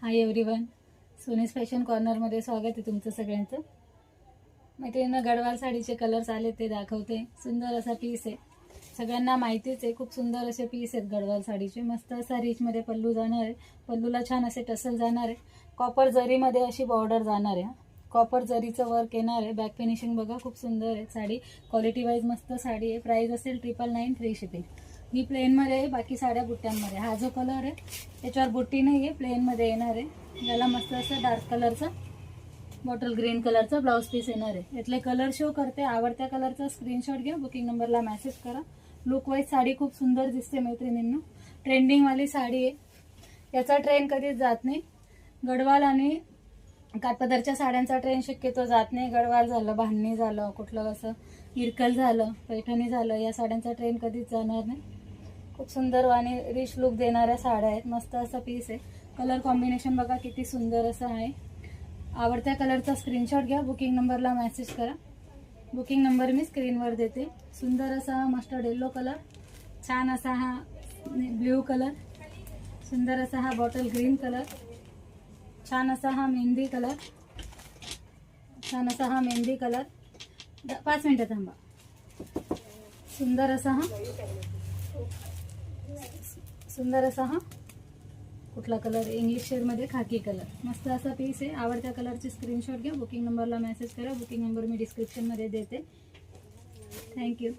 Hi everyone, सोनीज fashion कॉर्नरमध्ये स्वागत आहे तुमचं सगळ्यांचं. मैत्रिणींना गडवाल साडीचे कलर्स आले ते दाखवते. सुंदर असा पीस आहे, सगळ्यांना माहितीच आहे. खूप सुंदर असे पीस आहेत गडवाल साडीचे. मस्त असा रिचमध्ये पल्लू जाणार आहे. पल्लूला छान असे टसल जाणार आहे. कॉपर जरीमध्ये अशी बॉर्डर जाणार आहे. कॉपर जरीचं वर्क येणार आहे. बॅक फिनिशिंग बघा, खूप सुंदर आहे. साडी क्वालिटी वाईज मस्त साडी आहे. प्राइस असेल 999 फ्री शिपिंग. ही प्लेनमध्ये आहे, बाकी साड्या बुट्ट्यांमध्ये. हा जो कलर आहे त्याच्यावर बुट्टी नाही आहे, प्लेनमध्ये येणार आहे. याला मस्त असं डार्क कलरचा बॉटल ग्रीन कलरचा ब्लाउज पीस येणार आहे. यातले कलर शो करते. आवडत्या कलरचा स्क्रीनशॉट घ्या, बुकिंग नंबरला मेसेज करा. लुक वाईज साडी खूप सुंदर दिसते मैत्रिणींना. ट्रेंडिंगवाली साडी आहे. याचा ट्रेंड कधीच जात नाही. गडवाल आणि काठपदरच्या साड्यांचा ट्रेंड शक्यतो जात नाही. गडवाल झालं, भांडणी झालं, कुठलं असं इरकल झालं, पैठणी झालं, या साड्यांचा ट्रेंड कधीच जाणार नाही. खूप सुंदर आणि रिच लुक देणाऱ्या साड्या आहेत. मस्त असा पीस आहे. कलर कॉम्बिनेशन बघा किती सुंदर असं आहे. आवडत्या कलरचा स्क्रीनशॉट घ्या, बुकिंग नंबरला मेसेज करा. बुकिंग नंबर मी स्क्रीनवर देते. सुंदर असा हा मस्टर्ड येलो कलर, छान असा हा ब्ल्यू कलर, सुंदर असा हा बॉटल ग्रीन कलर, छान असा हा मेहंदी कलर, छान असा हा मेहंदी कलर. 5 मिनिटं थांबा. सुंदर असा हा कुठला कलर, इंग्लिश शेडमध्ये खाकी कलर. मस्त असा पीस आहे. आवडत्या कलरची स्क्रीनशॉट घ्या, बुकिंग नंबरला मेसेज करा. बुकिंग नंबर मी डिस्क्रिप्शनमध्ये देते. थँक्यू.